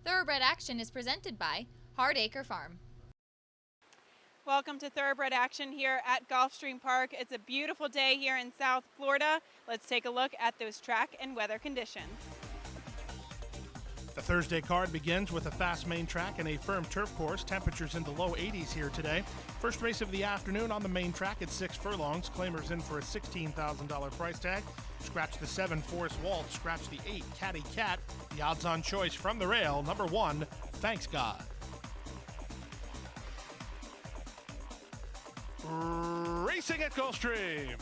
Thoroughbred Action is presented by Hardacre Farm. Welcome to Thoroughbred Action here at Gulfstream Park. It's a beautiful day here in South Florida. Let's take a look at those track and weather conditions. The Thursday card begins with a fast main track and a firm turf course. Temperatures in the low 80s here today. First race of the afternoon on the main track at 6 furlongs. Claimers in for a $16,000 price tag. Scratch the 7 Forest Waltz. Scratch the 8 Caddy Cat. The odds-on choice from the rail, number 1, Thanks God. Racing at Gulfstream.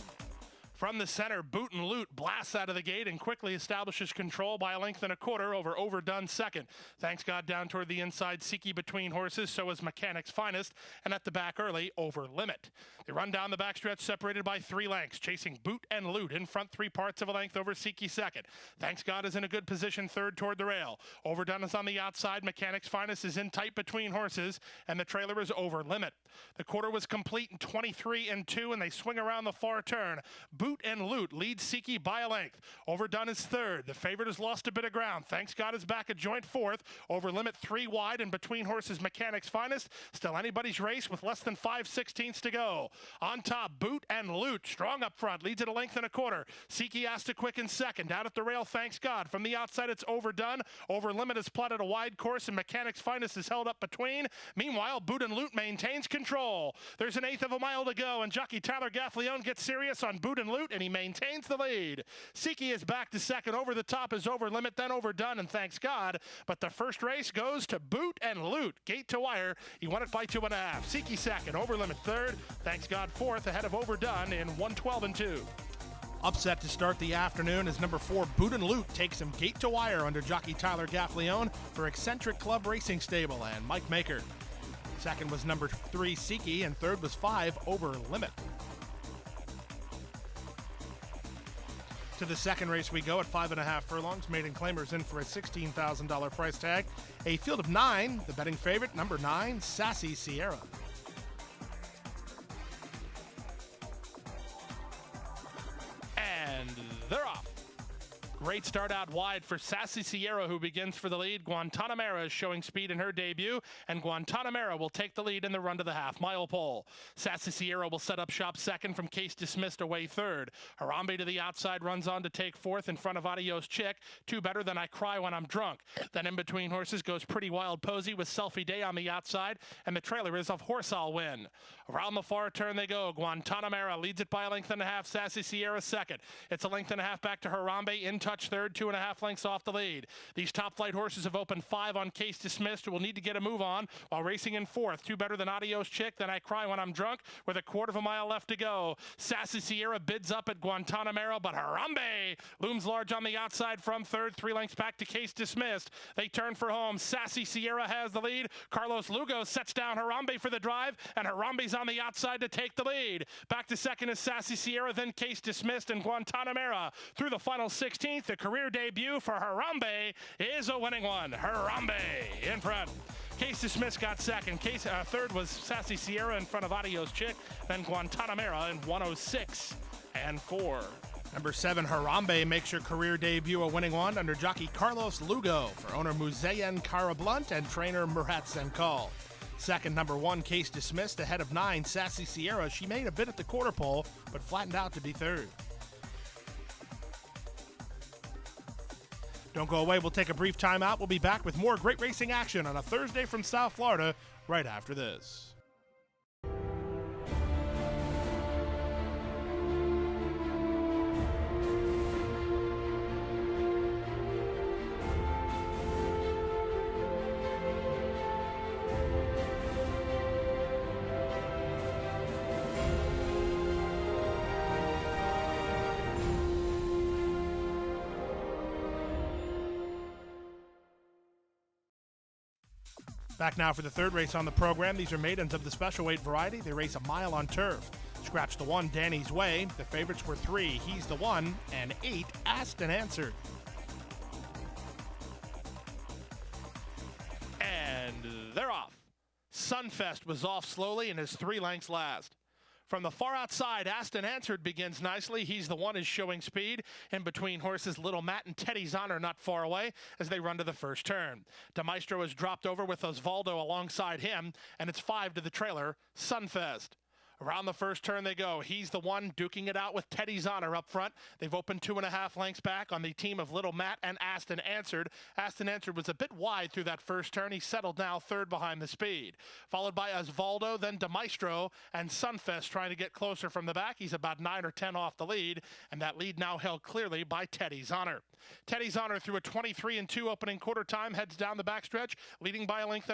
From the center, Boot and Loot blasts out of the gate and quickly establishes control by a length and a quarter over Overdone second. Thanks God down toward the inside, Seeky between horses, so is Mechanic's Finest, and at the back early, Over Limit. They run down the backstretch separated by 3 lengths, chasing Boot and Loot in front 3 parts of a length over Seeky second. Thanks God is in a good position third toward the rail. Overdone is on the outside, Mechanic's Finest is in tight between horses, and the trailer is Over Limit. The quarter was complete in 23-2, and they swing around the far turn. Boot and Loot leads Seeky by a length. Overdone is third. The favorite has lost a bit of ground. Thanks God is back at joint fourth. Over Limit 3 wide, and between horses Mechanic's Finest. Still anybody's race with less than 5/16 to go. On top, Boot and Loot strong up front, leads at a length and a quarter. Seeky has to quicken second. Out at the rail, Thanks God. From the outside, it's Overdone. Over Limit has plotted a wide course, and Mechanic's Finest is held up between. Meanwhile, Boot and Loot maintains control. There's an eighth of a mile to go, and jockey Tyler Gaffleone gets serious on Boot and Loot, and he maintains the lead. Seeky is back to second. Over the top is Over Limit, then Overdone, and Thanks God. But the first race goes to Boot and Loot. Gate to wire. He won it by 2.5. Seeky second. Over Limit third. Thanks God fourth, ahead of Overdone in 1:12-2. Upset to start the afternoon as number 4 Boot and Loot takes him gate to wire under jockey Tyler Gaffleone for Eccentric Club Racing Stable and Mike Maker. Second was number 3 Seeky, and third was 5 Over Limit. To the second race we go at 5.5 furlongs. Maiden Claimers in for a $16,000 price tag. A field of 9. The betting favorite, number 9, Sassy Sierra. And they're off. Great start out wide for Sassy Sierra, who begins for the lead. Guantanamera is showing speed in her debut, and Guantanamera will take the lead in the run to the half-mile pole. Sassy Sierra will set up shop second, from Case Dismissed away third. Harambe to the outside runs on to take fourth in front of Adios Chick. 2 better than I Cry When I'm Drunk. Then in between horses goes Pretty Wild Posy with Selfie Day on the outside, and the trailer is Of Horse I'll Win. Around the far turn they go. Guantanamera leads it by a length and a half. Sassy Sierra second. It's a length and a half back to Harambe in touch third, 2.5 lengths off the lead. These top flight horses have opened 5 on Case Dismissed, will need to get a move on while racing in fourth. 2 better than Adios Chick, Then I Cry When I'm Drunk, with a quarter of a mile left to go. Sassy Sierra bids up at Guantanamera, but Harambe looms large on the outside from third, 3 lengths back to Case Dismissed. They turn for home. Sassy Sierra has the lead. Carlos Lugo sets down Harambe for the drive, and Harambe's on the outside to take the lead. Back to second is Sassy Sierra, then Case Dismissed, and Guantanamera. Through the final 16th, the career debut for Harambe is a winning one. Harambe in front. Case Dismissed got second. Third was Sassy Sierra in front of Adios Chick, then Guantanamera in 1:06.4. Number 7, Harambe, makes her career debut a winning one under jockey Carlos Lugo for owner Muzayen Karablunt and trainer Murat Zenkal. Second, number 1, Case Dismissed, ahead of 9, Sassy Sierra. She made a bit at the quarter pole, but flattened out to be third. Don't go away. We'll take a brief timeout. We'll be back with more great racing action on a Thursday from South Florida right after this. Back now for the third race on the program. These are maidens of the special weight variety. They race a mile on turf. Scratch the 1, Danny's Way. The favorites were 3, He's the One, and 8, Asked and Answered. Sunfest was off slowly and is 3 lengths last. From the far outside, Aston Answered begins nicely. He's the one is showing speed. In between horses, Little Matt and Teddy's Honor not far away as they run to the first turn. De Maestro has dropped over with Osvaldo alongside him, and it's 5 to the trailer, Sunfest. Around the first turn they go. He's the one duking it out with Teddy's Honor up front. They've opened 2.5 lengths back on the team of Little Matt and Aston Answered. Aston Answered was a bit wide through that first turn. He settled now third behind the speed. Followed by Osvaldo, then De Maestro, and Sunfest trying to get closer from the back. He's about 9 or 10 off the lead, and that lead now held clearly by Teddy's Honor. Teddy's Honor through a 23-2 opening quarter time heads down the backstretch, leading by 1.5 lengths.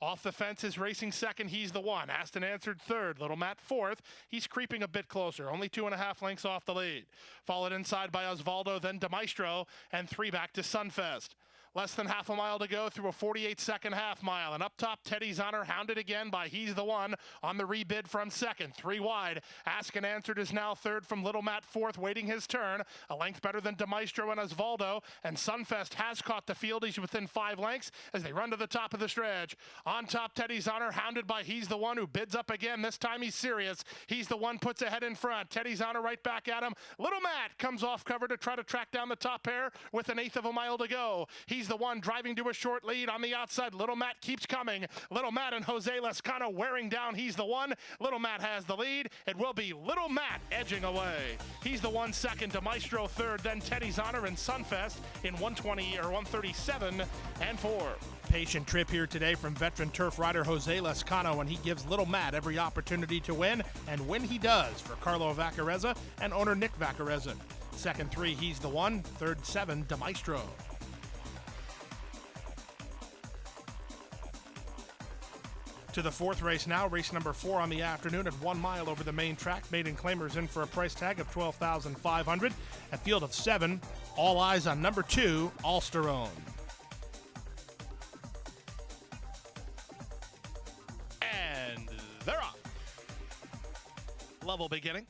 Off the fence is racing second. He's the one. Aston Answered third. Little Matt fourth. He's creeping a bit closer, only 2.5 lengths off the lead. Followed inside by Osvaldo, then De Maestro, and 3 back to Sunfest. Less than half a mile to go through a 48-second half mile. And up top, Teddy's Honor hounded again by He's the One on the rebid from second. 3 wide. Aston Answered is now third from Little Matt fourth, waiting his turn. A length better than De Maestro and Osvaldo. And Sunfest has caught the field. He's within 5 lengths as they run to the top of the stretch. On top, Teddy's Honor hounded by He's the One, who bids up again. This time he's serious. He's the One puts ahead in front. Teddy's Honor right back at him. Little Matt comes off cover to try to track down the top pair with 1/8 of a mile to go. He's the One driving to a short lead on the outside. Little Matt keeps coming. Little Matt and Jose Lescano wearing down He's the One. Little Matt has the lead. It will be Little Matt edging away. He's the One second, De Maestro third, then Teddy's Honor and Sunfest in 1:20 or 1:37 and 4. Patient trip here today from veteran turf rider Jose Lescano, and he gives Little Matt every opportunity to win, and when he does, for Carlo Vacarezza and owner Nick Vacarezza. Second 3, He's the One. Third 7, De Maestro. To the fourth race now, race number 4 on the afternoon at 1 mile over the main track. Maiden claimers in for a price tag of $12,500. A field of 7. All eyes on number 2, Alsterone. And they're off. Level beginning.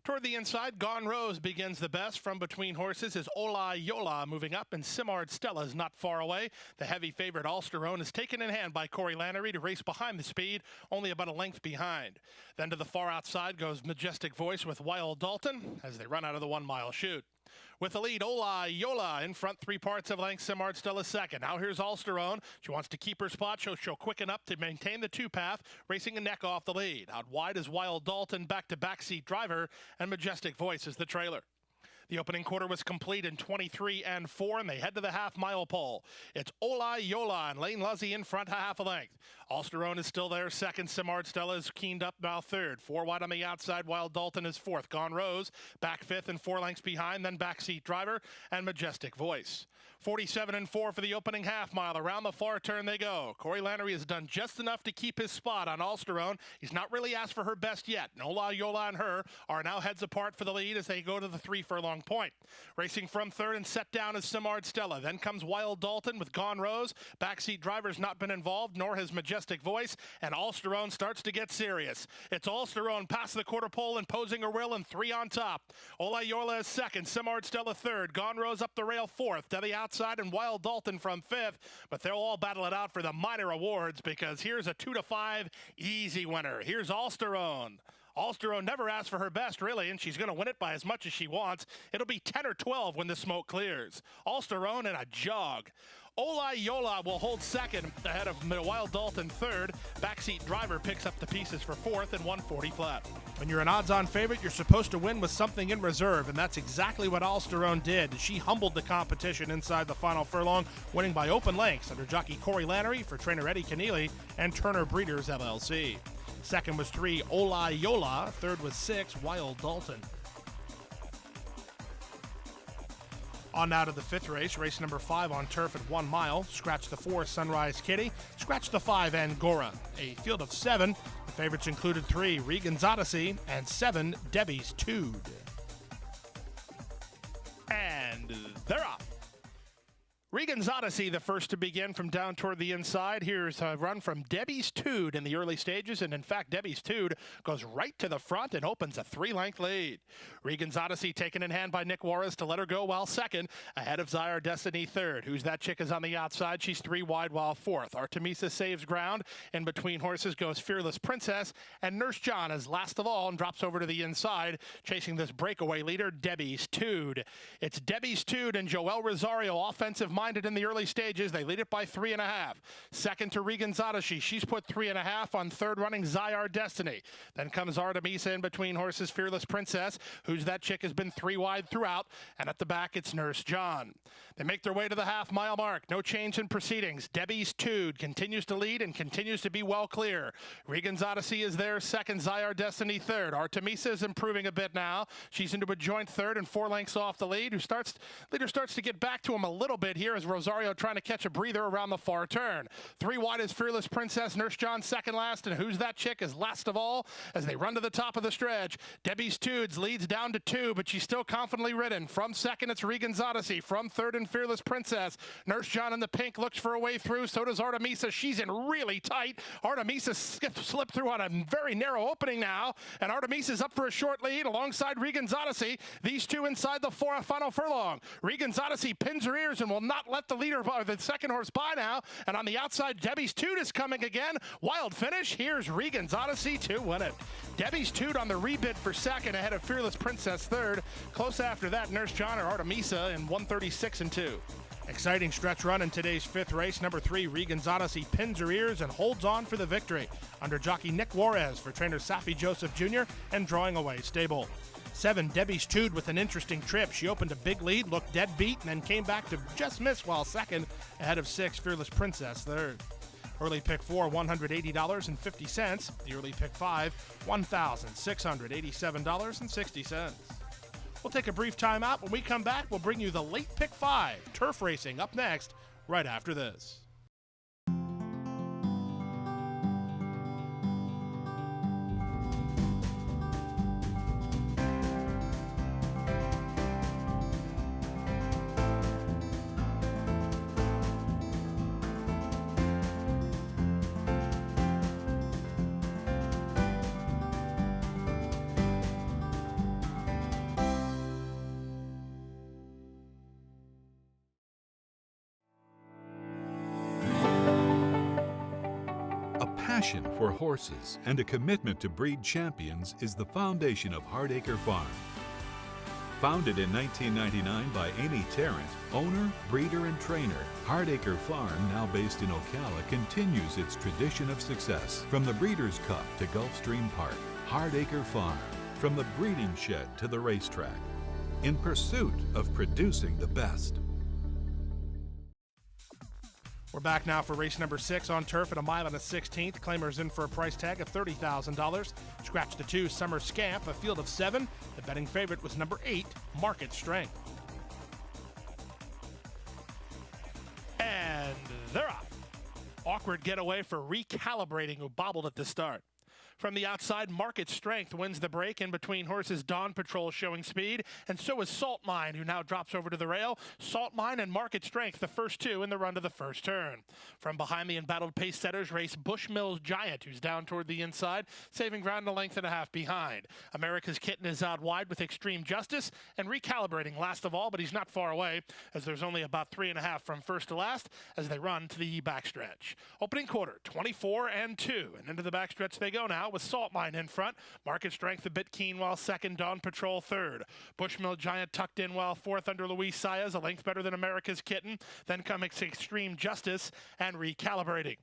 Toward the inside, Gone Rose begins the best. From between horses is Ola Yola moving up, and Simard Stella is not far away. The heavy favorite Alsterone is taken in hand by Corey Lannery to race behind the speed, only about 1 length behind. Then to the far outside goes Majestic Voice with Wild Dalton as they run out of the 1 mile chute. With the lead, Ola Yola in front, 3 parts of length. Simard Stella second. Now here's Alsterone. She wants to keep her spot. She'll quicken up to maintain the 2-path, racing a neck off the lead. Out wide is Wild Dalton, back to backseat driver, and Majestic Voice is the trailer. The opening quarter was complete in 23-4, and they head to the half-mile pole. It's Ola Yola and Lane Luzzy in front, 1/2 length. Alsterone is still there, second. Simard Stella is keened up now third. 4 wide on the outside, Wild Dalton is fourth. Gone Rose back fifth and 4 lengths behind, then backseat driver and Majestic Voice. 47-4 for the opening half mile. Around the far turn they go. Corey Lannery has done just enough to keep his spot on Alsterone. He's not really asked for her best yet. Ola Yola and her are now heads apart for the lead as they go to the 3 furlong point. Racing from third and set down is Simard Stella. Then comes Wild Dalton with Gone Rose. Backseat driver's not been involved, nor has Majestic Voice, and Alsterone starts to get serious. It's Alsterone past the quarter pole, imposing her will, and 3 on top. Ola Yola is second, Simard Stella third. Gone Rose up the rail fourth. To the outside and Wild Dalton from fifth, but they'll all battle it out for the minor awards because here's a 2-5 easy winner. Here's Alsterone. Alsterone never asked for her best, really, and she's going to win it by as much as she wants. It'll be 10 or 12 when the smoke clears. Alsterone in a jog. Ola Yola will hold second ahead of Wild Dalton third. Backseat driver picks up the pieces for fourth and 140 flat. When you're an odds-on favorite, you're supposed to win with something in reserve, and that's exactly what Alsterone did. She humbled the competition inside the final furlong, winning by open lengths under jockey Corey Lannery for trainer Eddie Keneally and Turner Breeders, LLC. Second was 3, Ola Yola. Third was 6, Wild Dalton. On now to the 5th race, race number 5 on turf at 1 mile. Scratch the 4, Sunrise Kitty. Scratch the 5, Angora. A field of 7. The favorites included 3, Regan's Odyssey, and 7, Debbie's Tude. And they're off. Regan's Odyssey, the first to begin from down toward the inside. Here's a run from Debbie's Tude in the early stages, and in fact, Debbie's Tude goes right to the front and opens a 3-length lead. Regan's Odyssey taken in hand by Nick Juarez to let her go while second, ahead of Zyar Destiny third. Who's That Chick is on the outside. She's 3 wide while fourth. Artemisa saves ground. In between horses goes Fearless Princess, and Nurse John is last of all and drops over to the inside, chasing this breakaway leader, Debbie's Tude. It's Debbie's Tude and Joel Rosario, offensive-minded in the early stages. They lead it by 3.5. Second to Regan's Odyssey. She's put 3.5 on third running Zyar Destiny. Then comes Artemisa in between horses, Fearless Princess. Who's That Chick has been 3 wide throughout. And at the back, it's Nurse John. They make their way to the half-mile mark. No change in proceedings. Debbie's Tude continues to lead and continues to be well clear. Regan's Odyssey is there second, Zyar Destiny third. Artemisa is improving a bit now. She's into a joint third and 4 lengths off the lead. Leader starts to get back to him a little bit here as Rosario trying to catch a breather around the far turn. 3 wide is Fearless Princess. Nurse John second last, and Who's That Chick is last of all as they run to the top of the stretch. Debbie's Tudes leads down to 2, but she's still confidently ridden. From second, it's Regan's Odyssey. From third and Fearless Princess. Nurse John in the pink looks for a way through. So does Artemisa. She's in really tight. Artemisa slipped through on a very narrow opening now, and Artemisa's up for a short lead alongside Regan's Odyssey. These two inside the final furlong. Regan's Odyssey pins her ears and will not let the leader or the second horse by now. And on the outside, Debbie's Tude is coming again. Wild finish. Here's Regan's Odyssey to win it. Debbie's Tude on the rebid for second, ahead of Fearless Princess third. Close after that, Nurse John or Artemisa in 136 and 2. Exciting stretch run in today's 5th race. Number 3, Regan's Odyssey pins her ears and holds on for the victory under jockey Nick Juarez for trainer Safi Joseph Jr. and Drawing Away stable. 7, Debbie's Tude with an interesting trip. She opened a big lead, looked dead beat, and then came back to just miss while second, ahead of 6, Fearless Princess third. Early pick 4, $180.50. The early pick 5, $1,687.60. We'll take a brief time out. When we come back, we'll bring you the late pick 5, turf racing, up next, right after this. A passion for horses and a commitment to breed champions is the foundation of Hardacre Farm. Founded in 1999 by Amy Tarrant, owner, breeder, and trainer, Hardacre Farm, now based in Ocala, continues its tradition of success. From the Breeders' Cup to Gulfstream Park, Hardacre Farm, from the breeding shed to the racetrack, in pursuit of producing the best. We're back now for race number 6 on turf at 1 mile and a 16th. Claimers in for a price tag of $30,000. Scratch the 2, Summer Scamp, a field of 7. The betting favorite was number 8, Market Strength. And they're off. Awkward getaway for Recalibrating, who bobbled at the start. From the outside, Market Strength wins the break in between horses. Dawn Patrol showing speed, and so is Salt Mine, who now drops over to the rail. Salt Mine and Market Strength, the first 2 in the run to the first turn. From behind the embattled pace setters race Bushmills Giant, who's down toward the inside, saving ground a length and a half behind. America's Kitten is out wide with Extreme Justice, and Recalibrating last of all, but he's not far away, as there's only about 3.5 from first to last as they run to the backstretch. Opening quarter, 24 and 2, and into the backstretch they go now with Salt Mine in front. Market Strength a bit keen while second. Dawn Patrol third. Bushmill Giant tucked in while fourth under Luis Saez, a length better than America's Kitten. Then comes Extreme Justice and Recalibrating.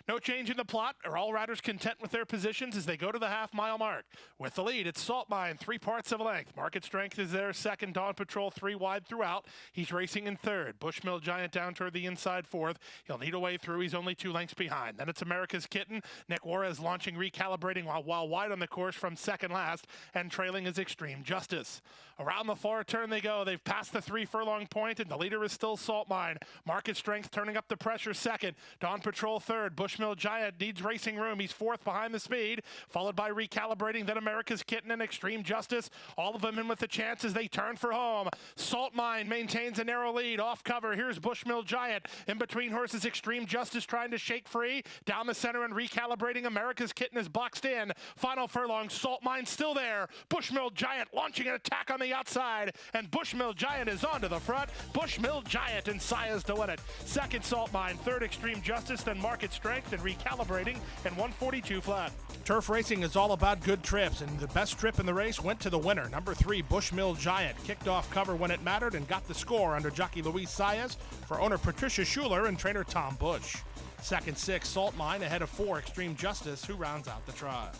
No change in the plot. Are all riders content with their positions as they go to the half-mile mark? With the lead, it's Salt Mine, 3 parts of a length. Market Strength is there second. Dawn Patrol 3 wide throughout. He's racing in third. Bushmill Giant down toward the inside fourth. He'll need a way through. He's only 2 lengths behind. Then it's America's Kitten. Nick Juarez launching Recalibrating while wide on the course from second last, and trailing is Extreme Justice. Around the far turn they go. They've passed the 3 furlong point, and the leader is still Salt Mine. Market Strength turning up the pressure second. Dawn Patrol third. third. Bushmill Giant needs racing room. He's fourth behind the speed, followed by Recalibrating, then America's Kitten and Extreme Justice. All of them in with a chance as they turn for home. Salt Mine maintains a narrow lead. Off cover, here's Bushmill Giant. In between horses, Extreme Justice trying to shake free. Down the center and Recalibrating, America's Kitten is boxed in. Final furlong, Salt Mine still there. Bushmill Giant launching an attack on the outside, and Bushmill Giant is on to the front. Bushmill Giant and Sayas to win it. Second, Salt Mine. Third, Extreme Justice, then Market Strength and Recalibrating, and 142 flat. Turf racing is all about good trips, and the best trip in the race went to the winner. Number 3, Bushmill Giant, kicked off cover when it mattered and got the score under jockey Luis Sayas for owner Patricia Schuler and trainer Tom Bush. Second, 6, Salt Mine, ahead of 4, Extreme Justice, who rounds out the trial.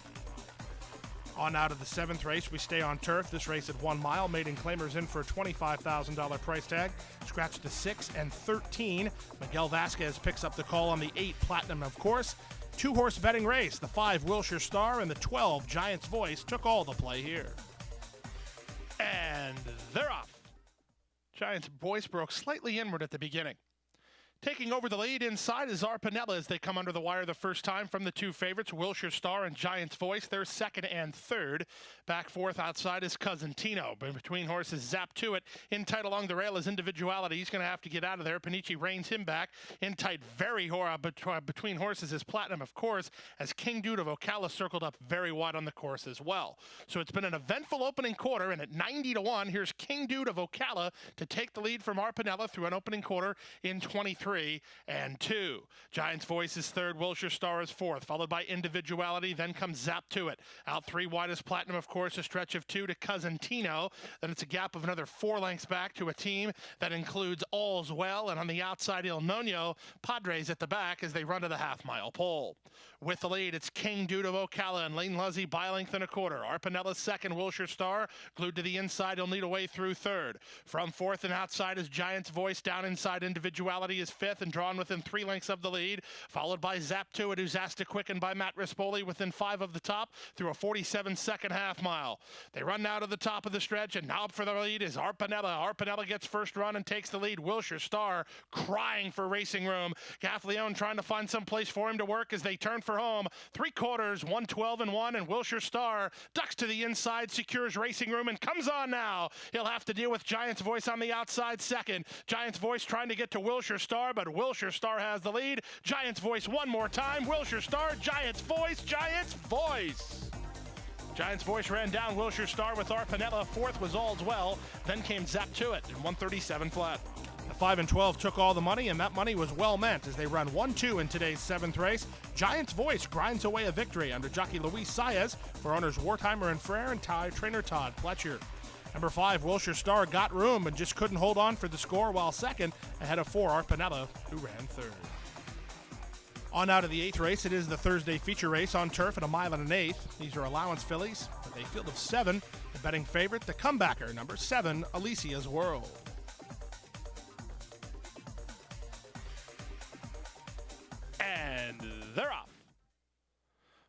On out of the 7th race, we stay on turf. This race at 1 mile, maiden claimers in for a $25,000 price tag. Scratch the 6 and 13. Miguel Vasquez picks up the call on the 8, Platinum, of course. 2-horse betting race. The 5, Wilshire Star, and the 12, Giant's Voice, took all the play here. And they're off. Giant's Voice broke slightly inward at the beginning. Taking over the lead inside is Arpanella as they come under the wire the first time from the 2 favorites, Wilshire Star and Giant's Voice. They're second and third. Back fourth outside is Cousin Tino. But between horses, Zap to It. In tight along the rail is Individuality. He's going to have to get out of there. Panici reins him back. In tight, very between horses is Platinum, of course, as King Dude of Ocala circled up very wide on the course as well. So it's been an eventful opening quarter, and at 90-1, here's King Dude of Ocala to take the lead from Arpanella through an opening quarter in 23 and 2. Giant's Voice is third, Wilshire Star is fourth, followed by Individuality, then comes Zap to It. Out 3 wide is Platinum, of course, a stretch of 2 to Cousin Tino. Then it's a gap of another 4 lengths back to a team that includes All's Well, and on the outside, Il Nono, Padres at the back as they run to the half-mile pole. With the lead, it's King Dude of Ocala and Lane Luzzy by a length and a quarter. Arpanella's second, Wilshire Star, glued to the inside. He'll need a way through third. From fourth and outside is Giant's Voice. Down inside, Individuality is fifth and drawn within 3 lengths of the lead, followed by Zap to It, who's asked to quicken by Matt Rispoli within 5 of the top through a 47-second half mile. They run now to the top of the stretch, and now up for the lead is Arpanella. Arpanella gets first run and takes the lead. Wilshire Star crying for racing room. Gaffleone trying to find some place for him to work as they turn for home. 3/4, 112-1, and Wilshire Star ducks to the inside, secures racing room, and comes on now. He'll have to deal with Giant's Voice on the outside second. Giant's Voice trying to get to Wilshire Star, but Wilshire Star has the lead. Giant's Voice one more time. Wilshire Star, Giant's Voice, Giant's Voice. Giant's Voice ran down Wilshire Star with Arpanella. Fourth was All's Well. Then came Zap to It in 137 flat. The 5 and 12 took all the money, and that money was well meant as they run 1-2 in today's 7th race. Giant's Voice grinds away a victory under jockey Luis Sayas for owners Wertheimer and Frere and trainer Todd Pletcher. Number 5, Wilshire Star got room and just couldn't hold on for the score, while second, ahead of 4, Arpanella, who ran third. On out of the 8th race, it is the Thursday feature race on turf at 1 1/8. These are allowance fillies with a field of 7. The betting favorite, the comebacker, number 7, Alicia's World. And they're off.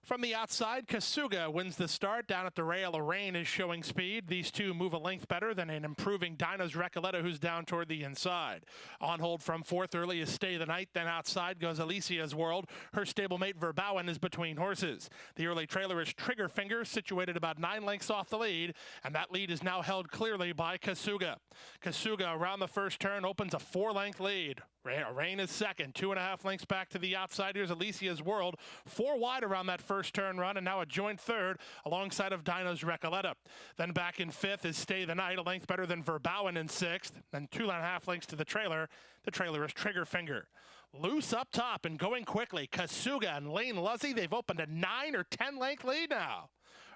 From the outside, Kasuga wins the start. Down at the rail, Rain is showing speed. These two move a length better than an improving Dino's Recoleta, who's down toward the inside. On hold from fourth early is Stay the Night. Then outside goes Alicia's World. Her stablemate Verbowen is between horses. The early trailer is Trigger Finger, situated about 9 lengths off the lead, and that lead is now held clearly by Kasuga. Kasuga around the first turn opens a 4-length lead. Rain is second, 2.5 lengths back to the outside. Here's Alicia's World, 4 wide around that first turn run, and now a joint third alongside of Dino's Recoleta. Then back in fifth is Stay the Night, a length better than Verbowen in sixth, and 2.5 lengths to the trailer. The trailer is Trigger Finger. Loose up top and going quickly, Kasuga and Lane Luzzy, they've opened a 9 or 10 length lead now.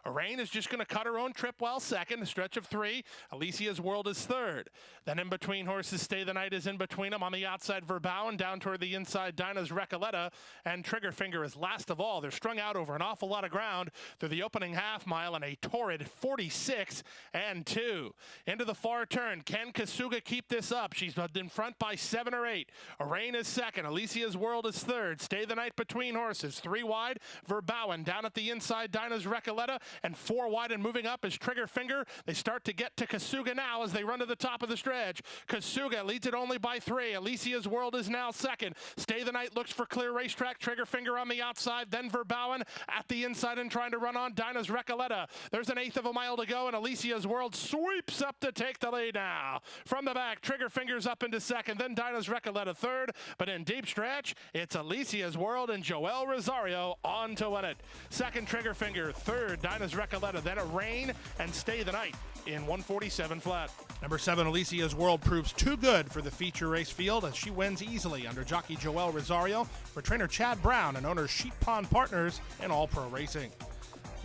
Rain is just going to cut her own trip while second, a stretch of 3. Alicia's World is third. Then in between horses, Stay the Night is in between them. On the outside, Verbowen, down toward the inside, Dino's Recoleta, and Trigger Finger is last of all. They're strung out over an awful lot of ground through the opening half mile in a torrid 46 and 2. Into the far turn. Can Kasuga keep this up? She's in front by 7 or 8. Rain is second. Alicia's World is third. Stay the Night between horses. 3 wide. Verbowen down at the inside, Dino's Recoleta, and 4 wide and moving up is Trigger Finger. They start to get to Kasuga now as they run to the top of the stretch. Kasuga leads it only by 3. Alicia's World is now second. Stay the Night looks for clear racetrack. Trigger Finger on the outside, then Verbowen at the inside and trying to run on Dinah's Recoleta. There's an eighth of a mile to go, and Alicia's World sweeps up to take the lead now. From the back, Trigger Finger's up into second, then Dinah's Recoleta third, but in deep stretch, it's Alicia's World and Joel Rosario on to win it. Second, Trigger Finger. Third, Dinah's Recoleta, then a Rain and Stay the Night in 147 flat. Number 7, Alicia's World proves too good for the feature race field as she wins easily under jockey Joel Rosario for trainer Chad Brown and owner Sheep Pond Partners in All Pro Racing.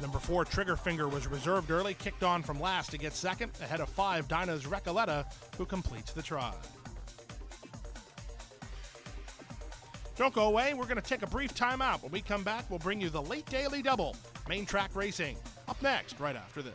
Number 4, Trigger Finger was reserved early, kicked on from last to get second, ahead of 5, Dinah's Recoleta, who completes the try. Don't go away, we're going to take a brief timeout. When we come back, we'll bring you the Late Daily Double, Main Track Racing, up next, right after this.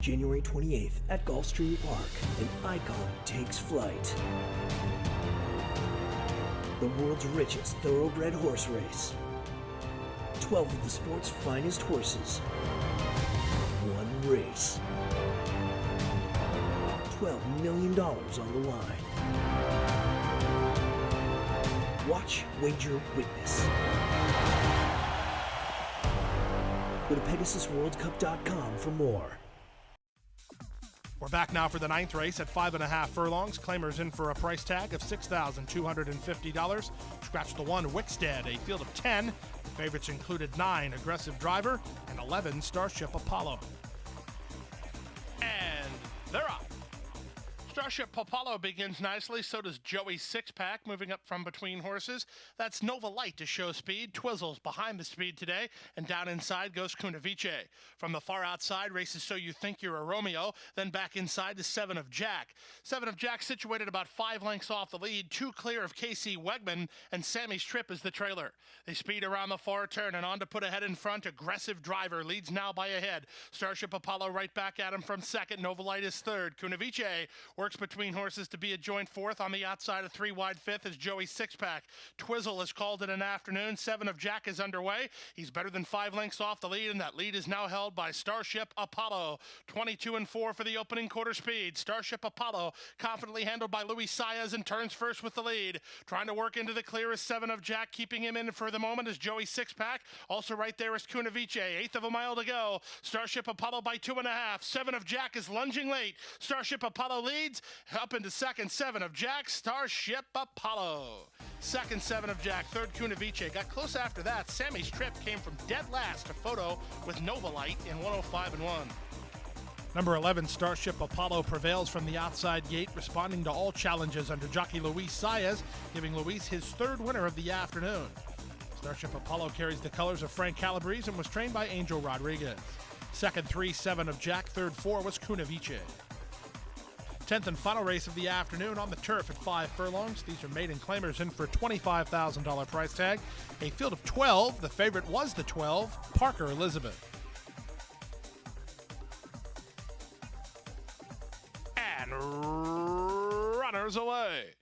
January 28th at Gulfstream Park, an icon takes flight. The world's richest thoroughbred horse race. 12 of the sport's finest horses. One race. $12 million on the line. Watch, wager, witness. Go to PegasusWorldCup.com for more. We're back now for the 9th race at 5.5 furlongs. Claimers in for a price tag of $6,250. Scratch the 1, Wickstead, a field of 10. The favorites included 9, Aggressive Driver, and 11, Starship Apollo. And they're off. Starship Apollo begins nicely, so does Joey's six-pack, moving up from between horses. That's Nova Light to show speed. Twizzle's behind the speed today, and down inside goes Kunavice. From the far outside, races So You Think You're a Romeo, then back inside to 7 of Jack. 7 of Jack situated about 5 lengths off the lead, 2 clear of Casey Wegman, and Sammy's Trip is the trailer. They speed around the far turn and on to put ahead in front. Aggressive Driver leads now by a head. Starship Apollo right back at him from second. Nova Light is third. Kunavice works between horses to be a joint fourth. On the outside, a 3 wide fifth is Joey's six-pack. Twizzle has called it an afternoon. 7 of Jack is underway. He's better than 5 lengths off the lead, and that lead is now held by Starship Apollo. 22-4 for the opening quarter speed. Starship Apollo confidently handled by Luis Saez and turns first with the lead. Trying to work into the clear is 7 of Jack. Keeping him in for the moment is Joey's six-pack. Also right there is Kunavice. Eighth of a mile to go. Starship Apollo by 2.5. 7 of Jack is lunging late. Starship Apollo leads. Up into second, 7 of Jack. Starship Apollo. Second, 7 of Jack. Third, Kunavice. Got close after that. Sammy's Trip came from dead last to photo with Nova Light in 105-1. Number 11, Starship Apollo, prevails from the outside gate, responding to all challenges under jockey Luis Saez, giving Luis his 3rd winner of the afternoon. Starship Apollo carries the colors of Frank Calabrese and was trained by Angel Rodriguez. Second, 3, 7 of Jack. Third, 4 was Kunavice. 10th and final race of the afternoon on the turf at 5 furlongs. These are maiden claimers in for a $25,000 price tag. A field of 12. The favorite was the 12, Parker Elizabeth. And runners away.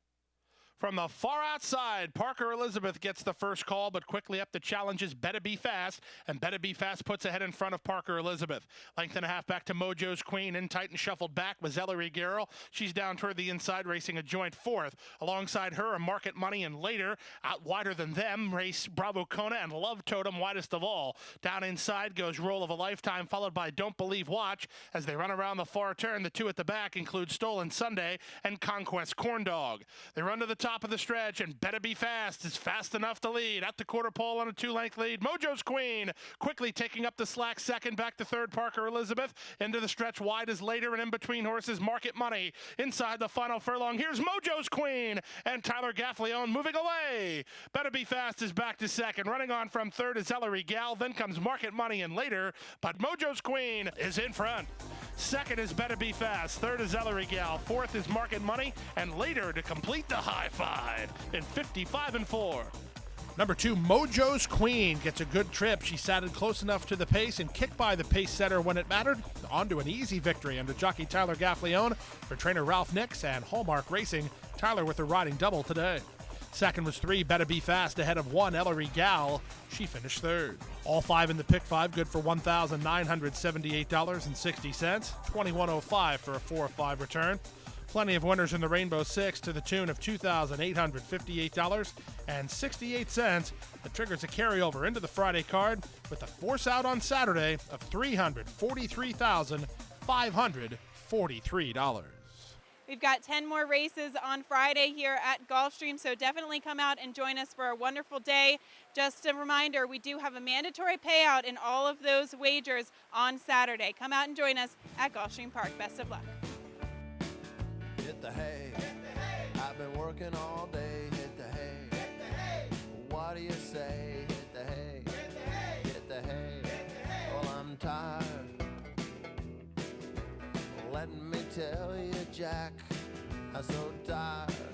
From the far outside, Parker Elizabeth gets the first call, but quickly up the challenges Better Be Fast, and Better Be Fast puts ahead in front of Parker Elizabeth. Length and a half back to Mojo's Queen, in tight and shuffled back was Ellery Garrell. She's down toward the inside, racing a joint fourth. Alongside her, a Market Money, and later, out wider than them, race Bravo Kona and Love Totem, widest of all. Down inside goes Roll of a Lifetime, followed by Don't Believe Watch. As they run around the far turn, the 2 at the back include Stolen Sunday and Conquest Corn Dog. They run to the top top of the stretch, and Better Be Fast is fast enough to lead. At the quarter pole on a 2-length lead, Mojo's Queen quickly taking up the slack second, back to third, Parker Elizabeth. Into the stretch wide is Later, and in between horses, Market Money. Inside the final furlong, here's Mojo's Queen, and Tyler Gaffleone moving away. Better Be Fast is back to second. Running on from third is Ellery Gal, then comes Market Money and Later, but Mojo's Queen is in front. Second is Better Be Fast. Third is Ellery Gal. Fourth is Market Money, and Later to complete the high five in 55-4. Number 2, Mojo's Queen gets a good trip. She sat in close enough to the pace and kicked by the pace setter when it mattered. On to an easy victory under jockey Tyler Gaffleone for trainer Ralph Nix and Hallmark Racing. Tyler with her riding double today. Second was 3, Better Be Fast, ahead of 1, Ellery Gal. She finished third. All 5 in the pick 5, good for $1,978.60. $21.05 for a 4-5 return. Plenty of winners in the Rainbow Six to the tune of $2,858.68. That triggers a carryover into the Friday card with a force out on Saturday of $343,543. We've got 10 more races on Friday here at Gulfstream, so definitely come out and join us for a wonderful day. Just a reminder, we do have a mandatory payout in all of those wagers on Saturday. Come out and join us at Gulfstream Park. Best of luck. Hit the hay. I've been working all day. Hit the hay. What do you say? Hit the hay. Hit the hay. Well, I'm tired. Let me tell you, Jack, I'm so tired.